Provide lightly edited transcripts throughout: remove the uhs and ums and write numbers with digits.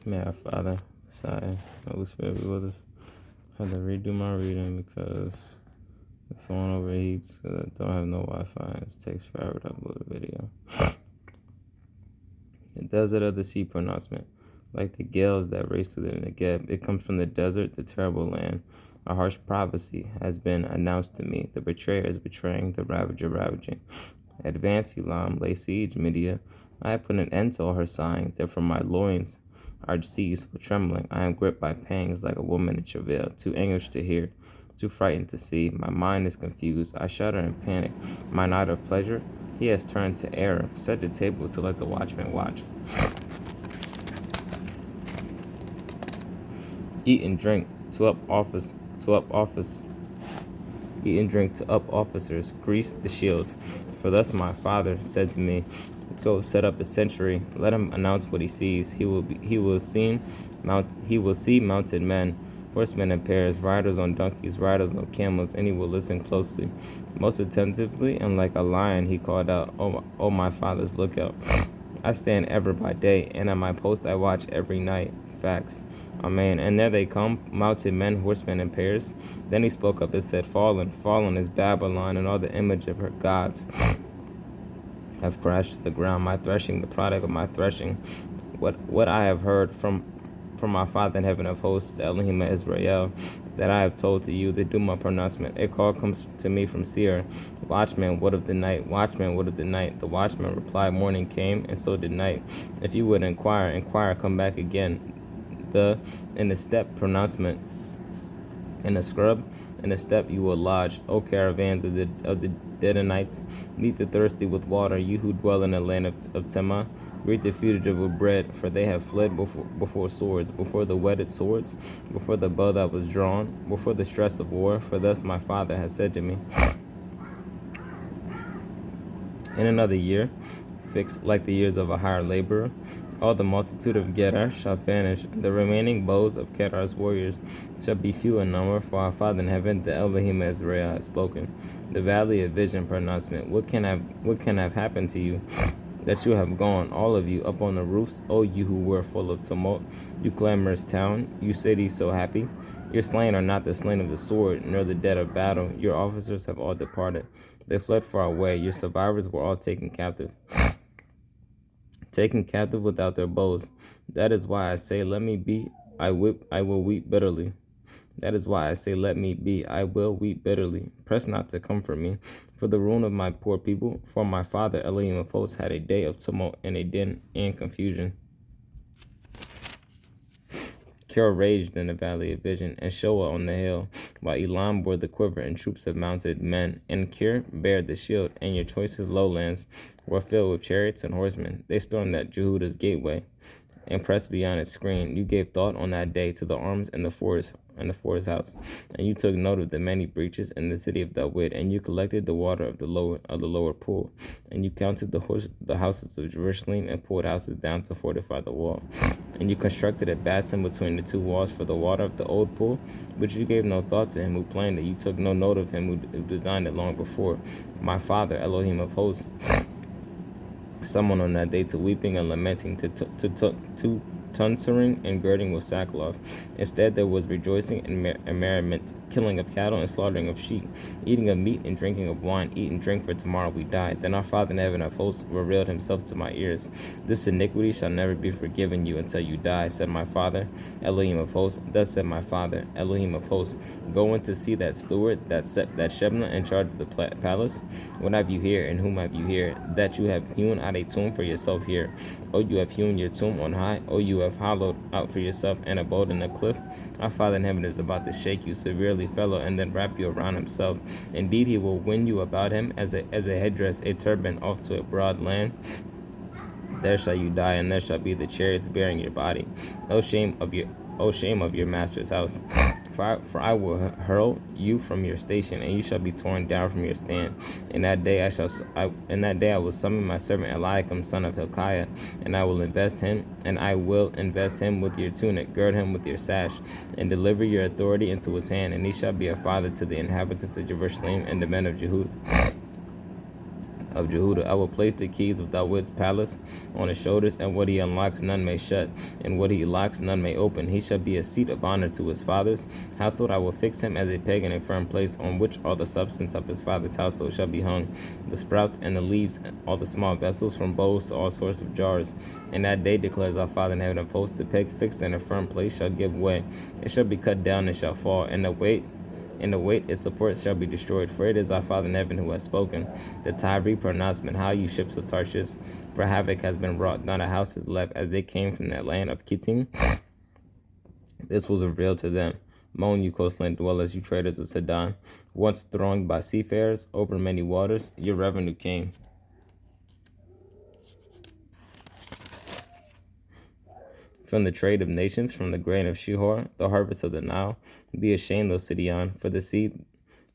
May our Father, Messiah, Holy Spirit be with us. I had to redo my reading because the phone overheats because I don't have no Wi-Fi and it takes forever to upload a video. The desert of the sea pronouncement. Like the gales that race through the Negev, it comes from the desert, the terrible land. A harsh prophecy has been announced to me. The betrayer is betraying, the ravager ravaging. Advance, Elam, lay siege, Media. I have put an end to all her sighing, that from my loins are seized with trembling. I am gripped by pangs like a woman in travail, too anguished to hear, too frightened to see. My mind is confused. I shudder in panic. My night of pleasure, he has turned to error. Set the table to let the watchman watch. Eat and drink, to up office. Eat and drink to up officers, grease the shields. For thus my father said to me, go set up a sentry, let him announce what he sees. He will see mounted men, horsemen in pairs, riders on donkeys, riders on camels, and he will listen closely. Most attentively, and like a lion he called out, O my father's lookout. I stand ever by day, and at my post I watch every night. Facts. Amen. And there they come, mounted men, horsemen in pairs. Then he spoke up and said, fallen, fallen is Babylon, and all the image of her gods have crashed to the ground. My threshing, the product of my threshing, what I have heard from my Father in heaven of hosts, the Elohim of Israel, that I have told to you, the Duma pronouncement. A call comes to me from Seir. Watchman, what of the night? Watchman, what of the night? The watchman replied, morning came, and so did night. If you would inquire, come back again. In the step pronouncement, in the scrub, in the step you will lodge, O caravans of the Dedanites. Meet the thirsty with water, you who dwell in the land of Tema. Greet the fugitive with bread, for they have fled before swords, before the whetted swords, before the bow that was drawn, before the stress of war. For thus my Father has said to me, in another year, fixed like the years of a hired laborer, all the multitude of Gedar shall vanish. The remaining bows of Kedar's warriors shall be few in number, for our Father in heaven, the Elohim of Israel, has spoken. The valley of vision pronouncement. What can have happened to you, that you have gone, all of you, up on the roofs, O you who were full of tumult, you clamorous town, you city so happy? Your slain are not the slain of the sword, nor the dead of battle. Your officers have all departed. They fled far away. Your survivors were all taken captive without their bows. That is why I say, let me be, I will weep bitterly. That is why I say, let me be, I will weep bitterly. Press not to comfort me, for the ruin of my poor people. For my Father, Elohim of hosts, had a day of tumult and a din and confusion. Kir raged in the valley of vision, and Shoah on the hill, while Elam bore the quiver and troops of mounted men. And Kir bared the shield, and your choicest lowlands were filled with chariots and horsemen. They stormed at Jehuda's gateway, and pressed beyond its screen. You gave thought on that day to the arms in the forest house, and you took note of the many breaches in the city of David, and you collected the water of the lower pool, and you counted the houses of Jerusalem, and pulled houses down to fortify the wall. And you constructed a basin between the two walls for the water of the old pool, but you gave no thought to him who planned it. You took no note of him who designed it long before. My Father, Elohim of hosts, summoned on that day to weeping and lamenting, to tuntering and girding with sackcloth. Instead there was rejoicing and merriment, killing of cattle and slaughtering of sheep, eating of meat and drinking of wine. Eat and drink, for tomorrow we die. Then our Father in heaven of hosts revealed himself to my ears. This iniquity shall never be forgiven you until you die, said my Father, Elohim of hosts. Thus said my Father, Elohim of hosts, go in to see that steward, that Shebna in charge of the palace. What have you here, and whom have you here, that you have hewn out a tomb for yourself here? O you have hewn your tomb on high. O you have hollowed out for yourself an abode in the cliff. Our Father in heaven is about to shake you severely, fellow, and then wrap you around himself. Indeed, he will wind you about him as a headdress, a turban, off to a broad land. There shall you die, and there shall be the chariots bearing your body. O shame of your master's house. For I will hurl you from your station, and you shall be torn down from your stand. In that day I will summon my servant Eliakim, son of Hilkiah, and I will invest him with your tunic, gird him with your sash, and deliver your authority into his hand, and he shall be a father to the inhabitants of Jerusalem and the men of Jehudah. of Jehuda. I will place the keys of David's palace on his shoulders, and what he unlocks none may shut, and what he locks none may open. He shall be a seat of honor to his father's household. I will fix him as a peg in a firm place, on which all the substance of his father's household shall be hung, the sprouts and the leaves, all the small vessels, from bowls to all sorts of jars. In that day declares our Father in heaven of hosts, the peg fixed in a firm place shall give way. It shall be cut down and shall fall, and the weight its support shall be destroyed. For it is our Father in heaven who has spoken. The Tyre pronouncement, how you ships of Tarshish, for havoc has been wrought, not a house is left, as they came from that land of Kittim. This was revealed to them. Moan, you coastland dwellers, you traders of Sidon, once thronged by seafarers over many waters, your revenue came. From the trade of nations, from the grain of Shihor, the harvest of the Nile. Be ashamed, O Sidon, for the sea,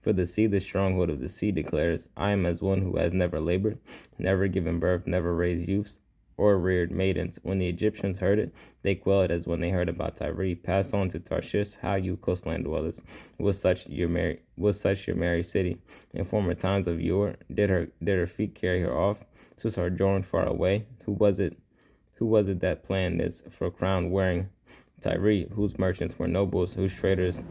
the stronghold of the sea, declares, I am as one who has never labored, never given birth, never raised youths, or reared maidens. When the Egyptians heard it, they quailed as when they heard about Tyre. Pass on to Tarshish, how you coastland dwellers. Was such your merry city? In former times of yore, did her feet carry her off to sojourn far away? Who was it that planned this for crown wearing Tyre, whose merchants were nobles, whose traders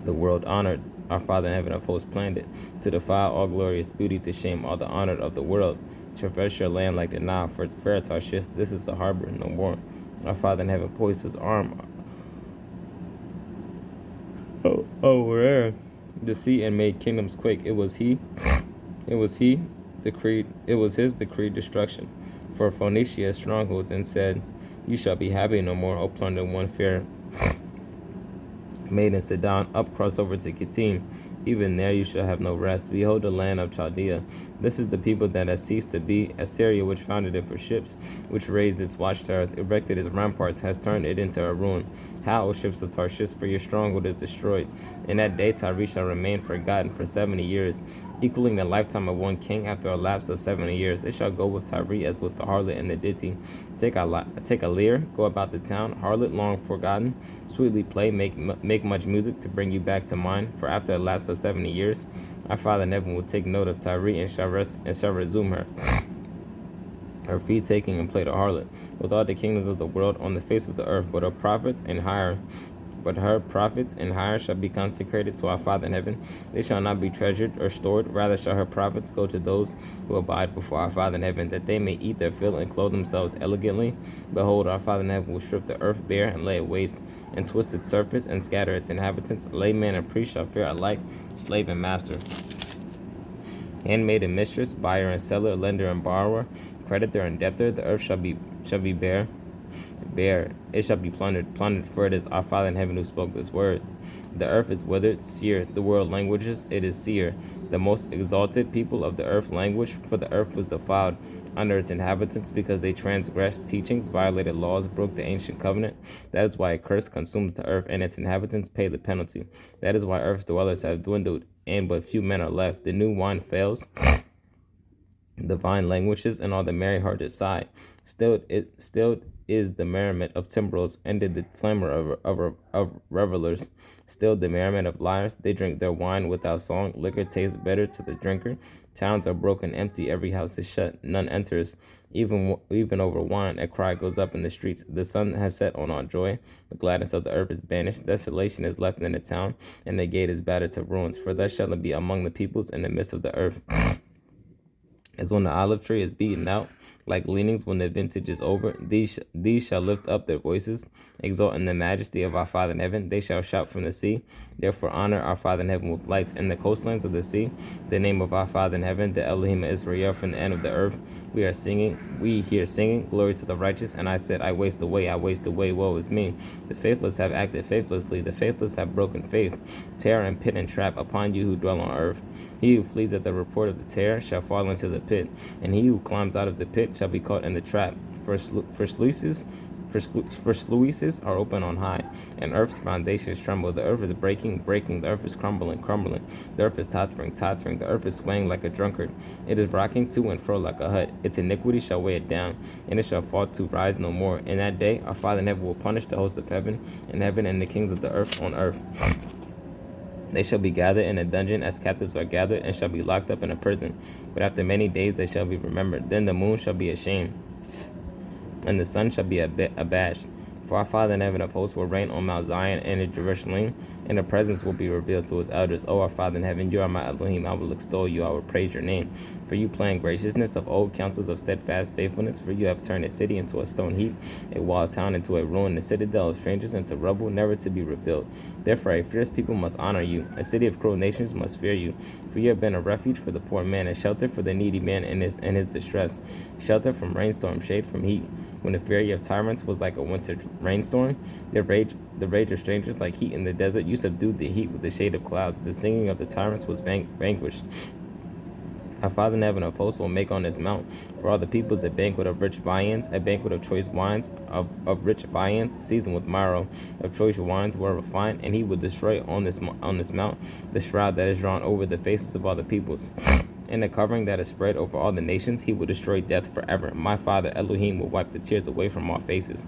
the world honored? Our Father in heaven of hosts planned it, to defile all glorious beauty, to shame all the honored of the world. Traverse your land like the Nile, for fair Tarshish, this is a harbor, no more. Our Father in heaven poised his arm over the sea and made kingdoms quake. It was his decreed destruction for Phoenicia strongholds, and said, you shall be happy no more, O plunder one fair maiden Sidon, up cross over to Kittim. Even there you shall have no rest. Behold the land of Chaldea. This is the people that has ceased to be. Assyria, which founded it for ships, which raised its watchtowers, erected its ramparts, has turned it into a ruin. How, O ships of Tarshish, for your stronghold is destroyed. In that day Tyre shall remain forgotten for 70 years, equaling the lifetime of one king after a lapse of 70 years. It shall go with Tyre as with the harlot and the ditty. Take a lyre, go about the town, harlot long forgotten, sweetly play, make much music to bring you back to mind. For after a lapse of 70 years, our Father in heaven will take note of Tyre and shall resume her feet taking and play the harlot with all the kingdoms of the world on the face of the earth. But her prophets and hire shall be consecrated to our Father in heaven. They shall not be treasured or stored. Rather shall her profits go to those who abide before our Father in heaven, that they may eat their fill and clothe themselves elegantly. Behold, our Father in heaven will strip the earth bare and lay it waste, and twist its surface and scatter its inhabitants. Layman and priest shall fare alike, slave and master, handmaid and mistress, buyer and seller, lender and borrower, creditor and debtor. The earth shall be bare. It shall be plundered, for it is our Father in heaven who spoke this word. The earth is withered, seer, the world languages, it is seer. The most exalted people of the earth languish, for the earth was defiled under its inhabitants, because they transgressed teachings, violated laws, broke the ancient covenant. That is why a curse consumed the earth, and its inhabitants pay the penalty. That is why earth's dwellers have dwindled, and but few men are left. The new wine fails, the vine languishes, and all the merry-hearted sigh. Still is the merriment of timbrels, ended the clamor of revelers. Still the merriment of liars, they drink their wine without song. Liquor tastes better to the drinker. Towns are broken empty, every house is shut, none enters. Even over wine, a cry goes up in the streets. The sun has set on all joy. The gladness of the earth is banished. Desolation is left in the town, and the gate is battered to ruins. For thus shall it be among the peoples in the midst of the earth. As when the olive tree is beaten out, like leanings when the vintage is over, these shall lift up their voices, exalt in the majesty of our Father in heaven. They shall shout from the sea. Therefore honor our Father in heaven with lights in the coastlands of the sea. The name of our Father in heaven, the Elohim of Israel, from the end of the earth. We hear singing, glory to the righteous. And I said, I waste away, woe is me. The faithless have acted faithlessly, the faithless have broken faith. Terror and pit and trap upon you who dwell on earth. He who flees at the report of the terror shall fall into the pit, and he who climbs out of the pit shall be caught in the trap. For sluices are open on high, and earth's foundations tremble. The earth is breaking, the earth is crumbling. The earth is tottering. The earth is swaying like a drunkard. It is rocking to and fro like a hut. Its iniquity shall weigh it down, and it shall fall to rise no more. In that day our Father in heaven will punish the host of heaven and the kings of the earth on earth. They shall be gathered in a dungeon as captives are gathered, and shall be locked up in a prison. But after many days they shall be remembered. Then the moon shall be ashamed, and the sun shall be abashed. For our Father in heaven of hosts will reign on Mount Zion and in Jerusalem, and the presence will be revealed to his elders. O our Father in heaven, you are my Elohim. I will extol you. I will praise your name. For you plan graciousness of old counsels of steadfast faithfulness. For you have turned a city into a stone heap, a walled town into a ruin, a citadel of strangers into rubble, never to be rebuilt. Therefore a fierce people must honor you. A city of cruel nations must fear you. For you have been a refuge for the poor man, a shelter for the needy man in his distress, shelter from rainstorm, shade from heat. When the fury of tyrants was like a winter rainstorm, the rage of strangers like heat in the desert, you subdued the heat with the shade of clouds. The singing of the tyrants was vanquished. Our Father in heaven of hosts will make on this mount for all the peoples a banquet of rich viands, a banquet of choice wines, of rich viands, seasoned with marrow, of choice wines were refined, and he will destroy on this mount the shroud that is drawn over the faces of all the peoples. And the covering that is spread over all the nations, he will destroy death forever. My Father Elohim will wipe the tears away from all faces,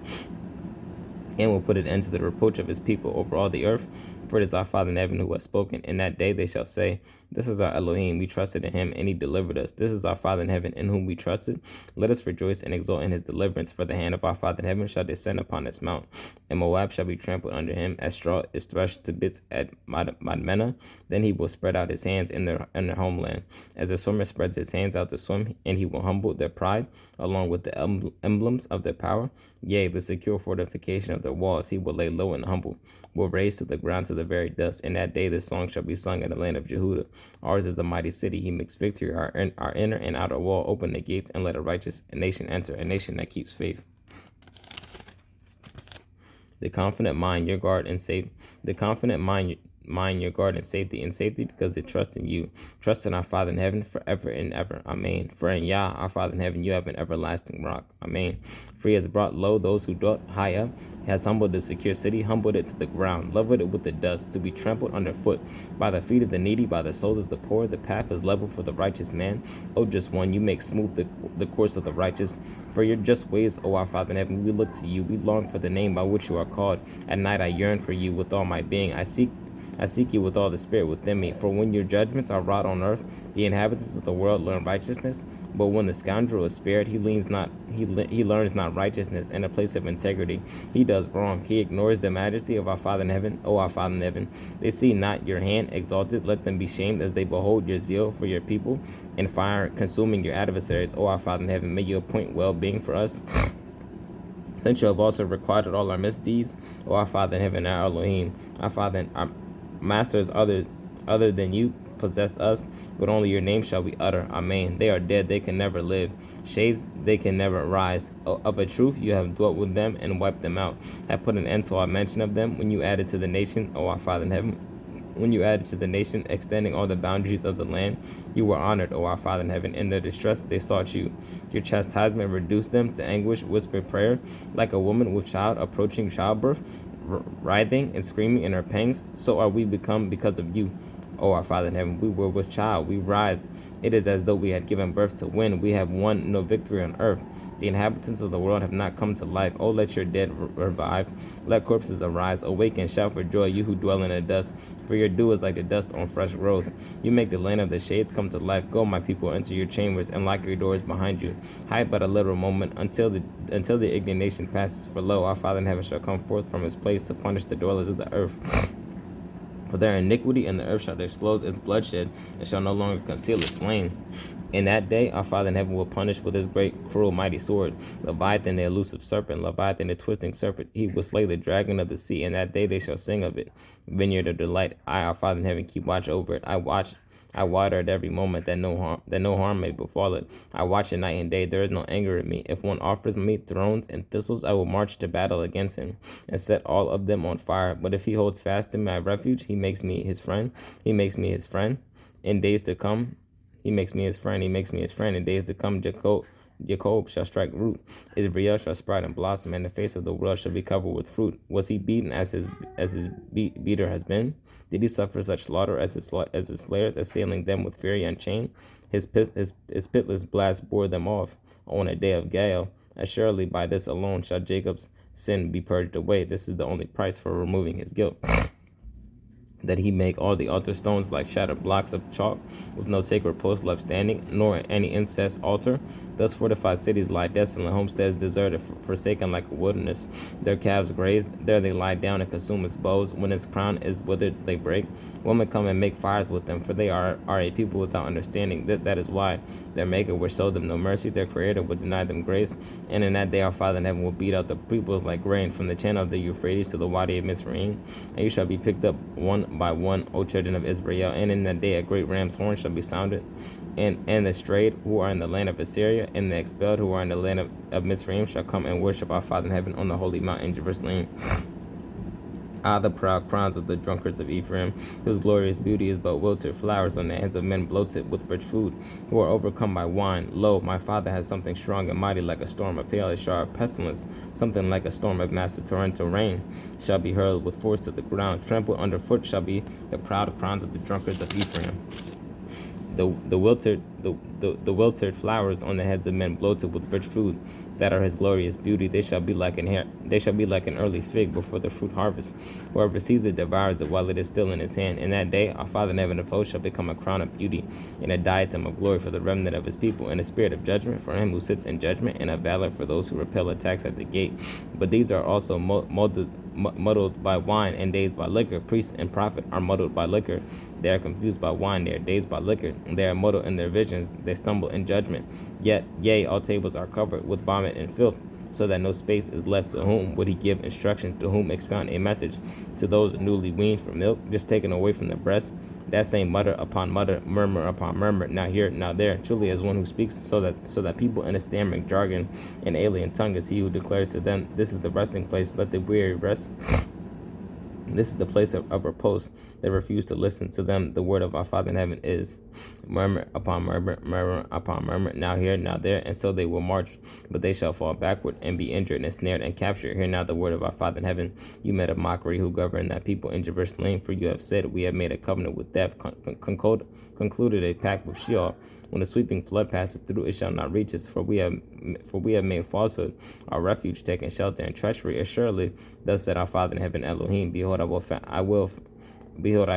and will put an end to the reproach of his people over all the earth. For it is our Father in heaven who has spoken. In that day they shall say, this is our Elohim, we trusted in him, and he delivered us. This is our Father in heaven, in whom we trusted. Let us rejoice and exult in his deliverance, for the hand of our Father in heaven shall descend upon this mount, and Moab shall be trampled under him, as straw is threshed to bits at Madmenah. Then he will spread out his hands in their homeland, as a swimmer spreads his hands out to swim, and he will humble their pride, along with the emblems of their power. Yea, the secure fortification of their walls he will lay low and humble, will raise to the ground to the very dust. In that day the song shall be sung in the land of Jehudah. Ours is a mighty city. He makes victory. Our inner and outer wall. Open the gates and let a righteous nation enter, a nation that keeps faith. The confident mind, your guard and safe. The confident mind your guard and safety because they trust in you. Trust in our Father in heaven forever and ever. Amen. For in Yah, our Father in heaven, you have an everlasting rock. Amen. For he has brought low those who dwelt high up. He has humbled the secure city, humbled it to the ground, leveled it with the dust, to be trampled underfoot by the feet of the needy, by the soles of the poor. The path is level for the righteous man. O just one, you make smooth the course of the righteous. For your just ways, O our Father in heaven, we look to you. We long for the name by which you are called. At night I yearn for you with all my being. I seek you with all the spirit within me. For when your judgments are wrought on earth, the inhabitants of the world learn righteousness. But when the scoundrel is spared, he learns not righteousness in a place of integrity. He does wrong. He ignores the majesty of our Father in heaven. O our Father in heaven, they see not your hand exalted. Let them be shamed as they behold your zeal for your people, and fire consuming your adversaries. O our Father in heaven, may you appoint well-being for us, since you have also requited all our misdeeds. O our Father in heaven, our Elohim, our Father and our masters, other than you possessed us, but only your name shall we utter. Amen. They are dead, they can never live. Shades, they can never rise. Of a truth, you have dwelt with them and wiped them out. Have put an end to our mention of them when you added to the nation, O our Father in heaven. When you added to the nation, extending all the boundaries of the land, you were honored, O our Father in heaven. In their distress, they sought you. Your chastisement reduced them to anguish, whispered prayer, like a woman with child approaching childbirth, writhing and screaming in her pangs. So are we become because of you, O our Father in heaven. We were with child, we writhe. It is as though we had given birth to wind. We have won no victory on earth. The inhabitants of the world have not come to life. Oh, let your dead revive. Let corpses arise. Awake and shout for joy, you who dwell in the dust. For your dew is like the dust on fresh growth. You make the land of the shades come to life. Go, my people, enter your chambers and lock your doors behind you. Hide but a little moment until the indignation passes. For lo, our Father in heaven shall come forth from his place to punish the dwellers of the earth. For their iniquity in the earth shall disclose its bloodshed, and shall no longer conceal its slain. In that day our Father in heaven will punish with his great, cruel, mighty sword Leviathan the elusive serpent, Leviathan the twisting serpent. He will slay the dragon of the sea. In that day they shall sing of it. Vineyard of delight. I, our Father in heaven, keep watch over it. I water it every moment, that no harm may befall it. I watch it night and day. There is no anger in me. If one offers me thrones and thistles, I will march to battle against him and set all of them on fire. But if he holds fast to my refuge, he makes me his friend. He makes me his friend. In days to come, he makes me his friend. He makes me his friend. In days to come, Jacob shall strike root. Israel shall sprout and blossom, and the face of the world shall be covered with fruit. Was he beaten as his beater has been? Did he suffer such slaughter as his slayers, assailing them with fury unchained? His pitiless blast bore them off on a day of gale. As surely by this alone shall Jacob's sin be purged away. This is the only price for removing his guilt. that he make all the altar stones like shattered blocks of chalk, with no sacred post left standing, nor any incense altar. Thus fortified cities lie desolate, homesteads deserted, forsaken like a wilderness. Their calves grazed, there they lie down and consume its bows. When its crown is withered, they break. Women come and make fires with them, for they are a people without understanding. That is why their Maker will show them no mercy, their Creator will deny them grace. And in that day our Father in heaven will beat out the peoples like grain, from the channel of the Euphrates to the Wadi of Mizraim. And you shall be picked up one by one, O children of Israel. And in that day a great ram's horn shall be sounded. And the strayed who are in the land of Assyria, and the expelled who are in the land of Mizraim shall come and worship our Father in heaven on the holy mountain Jerusalem. Ah, the proud crowns of the drunkards of Ephraim, whose glorious beauty is but wilted flowers on the heads of men bloated with rich food, who are overcome by wine. Lo, my Father has something strong and mighty, like a storm of hail, a sharp pestilence, something like a storm of massive torrential rain, shall be hurled with force to the ground. Trampled underfoot shall be the proud crowns of the drunkards of Ephraim. The wilted flowers on the heads of men bloated with rich food, that are his glorious beauty. They shall be like an early fig before the fruit harvest. Whoever sees it devours it while it is still in his hand. In that day our Father in heaven of hosts shall become a crown of beauty, and a diadem of glory for the remnant of his people, and a spirit of judgment for him who sits in judgment, and a valor for those who repel attacks at the gate. But these are also muddled by wine and dazed by liquor. Priest and prophet are muddled by liquor. They are confused by wine. They are dazed by liquor. They are muddled in their visions. They stumble in judgment. Yea, all tables are covered with vomit and filth, so that no space is left. To whom would he give instruction? To whom expound a message? To those newly weaned from milk, just taken away from the breast. That same mutter upon mutter, murmur upon murmur, now here, now there, truly as one who speaks so that people in a stammering jargon and alien tongue is he who declares to them, this is the resting place, let the weary rest. This is the place of repose. They refuse to listen to them. The word of our Father in heaven is murmur upon murmur, murmur upon murmur, now here, now there, and so they will march, but they shall fall backward and be injured and snared and captured. Hear now the word of our Father in heaven. You made a mockery who govern that people in Jerusalem, for you have said, we have made a covenant with death, concluded a pact with Sheol. When the sweeping flood passes through, it shall not reach us. For we have made falsehood our refuge, taking shelter in treachery. Assuredly, thus said our Father in heaven, Elohim, behold, I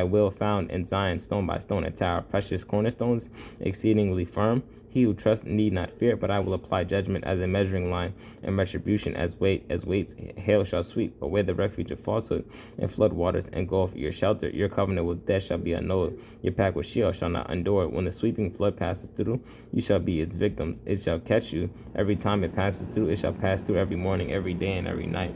will found in Zion stone by stone a tower, precious cornerstones, exceedingly firm. He who trusts need not fear, but I will apply judgment as a measuring line, and retribution as weights. Hail shall sweep away the refuge of falsehood, and flood waters engulf your shelter. Your covenant with death shall be annulled. Your pact with Sheol shall not endure. When the sweeping flood passes through, you shall be its victims. It shall catch you every time it passes through. It shall pass through every morning, every day, and every night.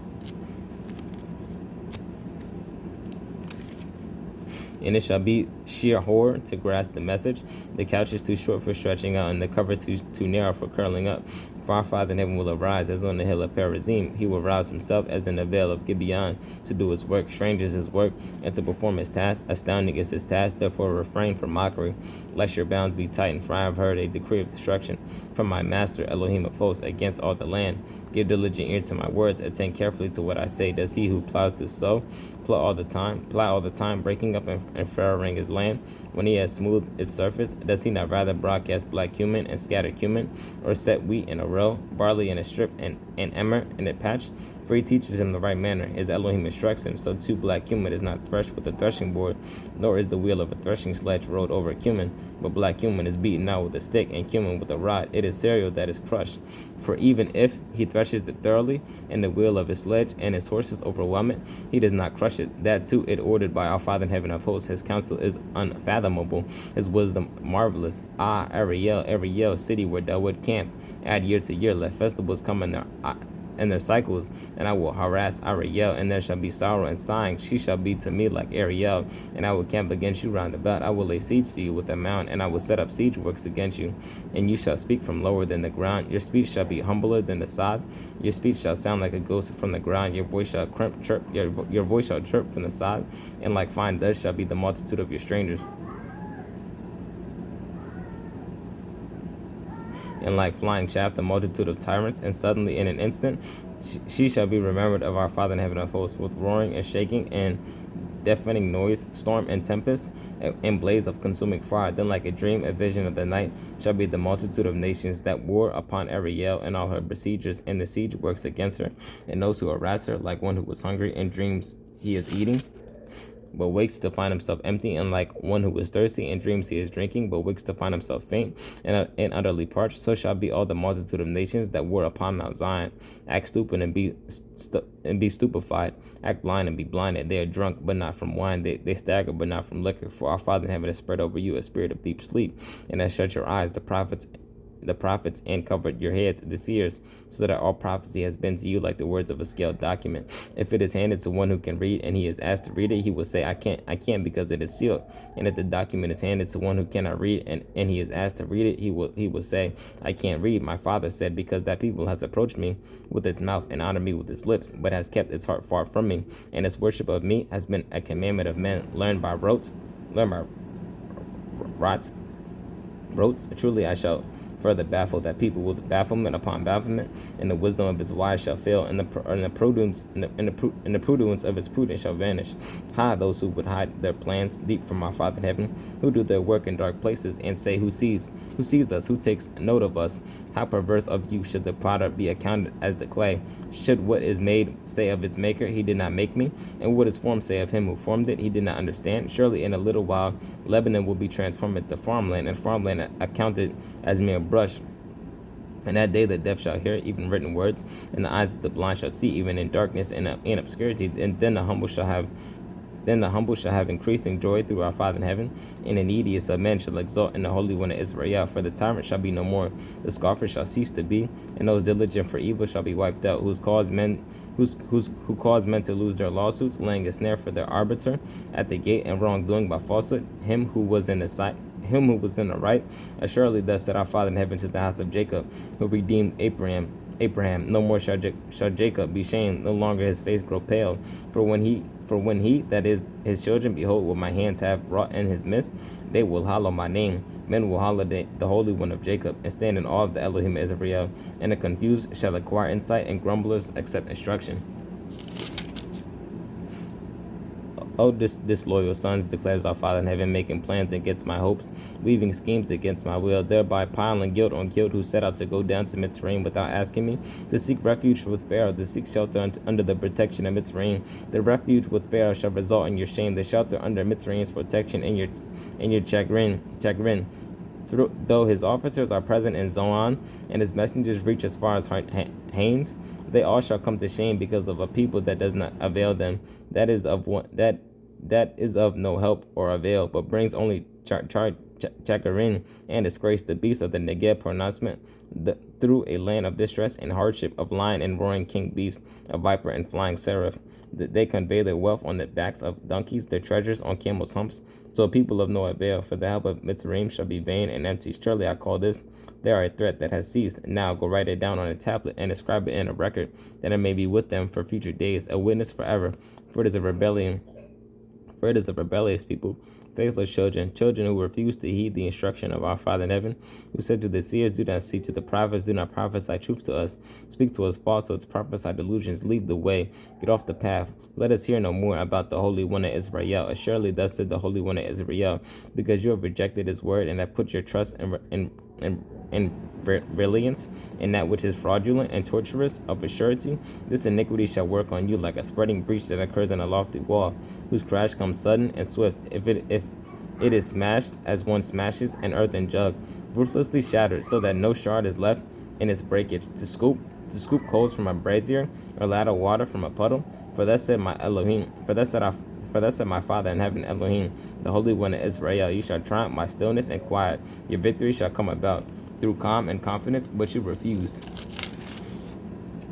And it shall be sheer horror to grasp the message. The couch is too short for stretching out, and the cover too narrow for curling up. For our Father in heaven will arise as on the hill of Perazim. He will rouse himself as in the vale of Gibeon to do his work. Strange is his work, and to perform his task. Astounding is his task. Therefore refrain from mockery, lest your bounds be tightened. For I have heard a decree of destruction from my master, Elohim of hosts, against all the land. Give diligent ear to my words. Attend carefully to what I say. Does he who plows to sow plow all the time, breaking up and furrowing his land? When he has smoothed its surface, does he not rather broadcast black cumin and scattered cumin, or set wheat in a row, barley in a strip, and emmer in a patch? For he teaches him the right manner. His Elohim instructs him. So too black cumin is not threshed with a threshing board, nor is the wheel of a threshing sledge rolled over cumin. But black cumin is beaten out with a stick, and cumin with a rod. It is cereal that is crushed. For even if he threshes it thoroughly, and the wheel of his sledge and his horses overwhelm it, he does not crush it. That too it ordered by our Father in heaven of hosts. His counsel is unfathomable, his wisdom marvelous. Ah, Ariel, city where thou would camp. Add year to year, let festivals come in their cycles, and I will harass Ariel, and there shall be sorrow and sighing. She shall be to me like Ariel, and I will camp against you round about. I will lay siege to you with a mound, and I will set up siege works against you, and you shall speak from lower than the ground. Your speech shall be humbler than the sod. Your speech shall sound like a ghost from the ground. Your voice shall chirp. Your voice shall chirp from the side, and like fine dust shall be the multitude of your strangers. And like flying chaff, the multitude of tyrants, and suddenly in an instant she shall be remembered of our Father in heaven of hosts, with roaring and shaking and deafening noise, storm and tempest, and blaze of consuming fire. Then like a dream, a vision of the night, shall be the multitude of nations that war upon Ariel and all her besiegers, and the siege works against her, and those who harass her, like one who was hungry and dreams he is eating. but wakes to find himself empty, and like one who is thirsty and dreams he is drinking, but wakes to find himself faint and utterly parched, so shall be all the multitude of nations that were upon Mount Zion. Act stupid and be stupefied. Act blind and be blinded. They are drunk, but not from wine. They stagger, but not from liquor. For our Father in heaven has spread over you a spirit of deep sleep, and has shut your eyes, the prophets, and covered your heads, the seers, so that all prophecy has been to you like the words of a scaled document. If it is handed to one who can read, and he is asked to read it, he will say, I can't because it is sealed. And if the document is handed to one who cannot read, and he is asked to read it, he will say, I can't read. My Father said, because that people has approached me with its mouth and honored me with its lips, but has kept its heart far from me, and its worship of me has been a commandment of men learned by rote. Truly I shall further baffle that people with bafflement upon bafflement, and the wisdom of his wise shall fail, and the prudence of his prudence shall vanish. Ha, those who would hide their plans deep from our Father in heaven, who do their work in dark places, and say, Who sees us? Who takes note of us? How perverse of you should the potter be accounted as the clay? Should what is made say of its maker, He did not make me? And what is formed say of him who formed it, He did not understand? Surely in a little while Lebanon will be transformed into farmland, and farmland accounted as mere brush. And that day the deaf shall hear, even written words, and the eyes of the blind shall see, even in darkness and in obscurity. And then the humble shall have increasing joy through our Father in heaven, and the neediest of men shall exult in the Holy One of Israel. For the tyrant shall be no more, the scoffer shall cease to be, and those diligent for evil shall be wiped out, who cause men to lose their lawsuits, laying a snare for their arbiter at the gate, and wrongdoing by falsehood him who was in the right. Assuredly thus said our Father in heaven to the house of Jacob, who redeemed Abraham. No more shall Jacob be shamed, no longer his face grow pale. For when he, that is his children, behold what my hands have wrought in his midst, they will hallow my name. Men will hallow the Holy One of Jacob, and stand in awe of the Elohim of Israel. And the confused shall acquire insight, and grumblers accept instruction. O disloyal sons, declares our Father in heaven, making plans against my hopes, weaving schemes against my will, thereby piling guilt on guilt, who set out to go down to Mitzrayim without asking me, to seek refuge with Pharaoh, to seek shelter under the protection of Mitzrayim. The refuge with Pharaoh shall result in your shame, the shelter under Mitzrayim's protection in your chagrin. Though his officers are present in Zoan, and his messengers reach as far as Hanes, they all shall come to shame because of a people that does not avail them. That is of no help or avail, but brings only chagrin and disgrace. The beast of the Negeb pronouncement through a land of distress and hardship, of lion and roaring king beast, a viper and flying seraph. They convey their wealth on the backs of donkeys, their treasures on camels' humps. So a people of no avail, for the help of Mitzrayim shall be vain and empty. Surely I call this, they are a threat that has ceased. Now go write it down on a tablet and inscribe it in a record, that it may be with them for future days, a witness forever. For it is a rebellious people, faithless children who refuse to heed the instruction of our Father in heaven, who said to the seers, Do not see, to the prophets, do not prophesy truth to us, speak to us falsehoods, prophesy delusions, leave the way, get off the path. Let us hear no more about the Holy One of Israel. Assuredly thus said the Holy One of Israel, because you have rejected his word, and have put your trust in reliance in that which is fraudulent and tortuous of a surety, this iniquity shall work on you like a spreading breach that occurs in a lofty wall, whose crash comes sudden and swift. If it is smashed as one smashes an earthen jug, ruthlessly shattered, so that no shard is left in its breakage, to scoop coals from a brazier, or ladle water from a puddle. For thus said my Elohim, for thus said my Father in heaven, Elohim, the Holy One of Israel, you shall triumph by stillness and quiet. Your victory shall come about through calm and confidence, but you refused.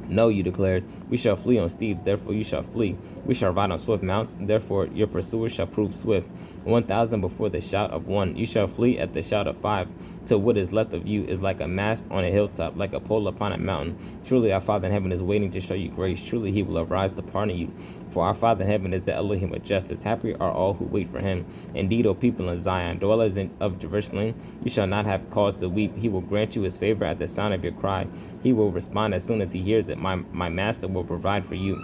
No, you declared, we shall flee on steeds, therefore you shall flee. We shall ride on swift mounts, therefore your pursuers shall prove swift. 1,000 before the shout of one, you shall flee at the shout of 5, till what is left of you is like a mast on a hilltop, like a pole upon a mountain. Truly our Father in heaven is waiting to show you grace. Truly he will arise to pardon you. For our Father in heaven is the Elohim of justice. Happy are all who wait for him. Indeed, O people in Zion, dwellers of Jerusalem, you shall not have cause to weep. He will grant you his favor at the sound of your cry. He will respond as soon as he hears it. My master will provide for you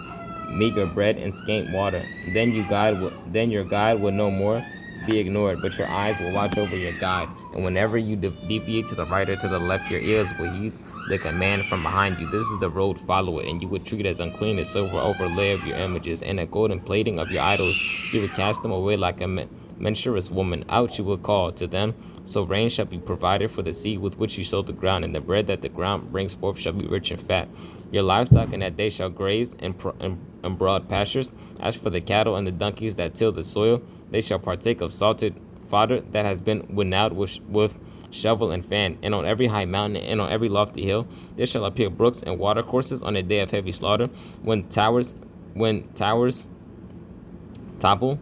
meager bread and scant water. Then your guide will no more be ignored, but your eyes will watch over your guide. And whenever you deviate to the right or to the left, your ears will heed the command from behind you. This is the road, follow it. And you would treat as unclean a silver overlay of your images, and a golden plating of your idols. You would cast them away like a menstruous woman. Out you would call to them. So rain shall be provided for the seed with which you sow the ground, and the bread that the ground brings forth shall be rich and fat. Your livestock in that day shall graze in broad pastures. As for the cattle and the donkeys that till the soil, they shall partake of salted fodder that has been winnowed with shovel and fan. And on every high mountain and on every lofty hill there shall appear brooks and watercourses on a day of heavy slaughter, when towers topple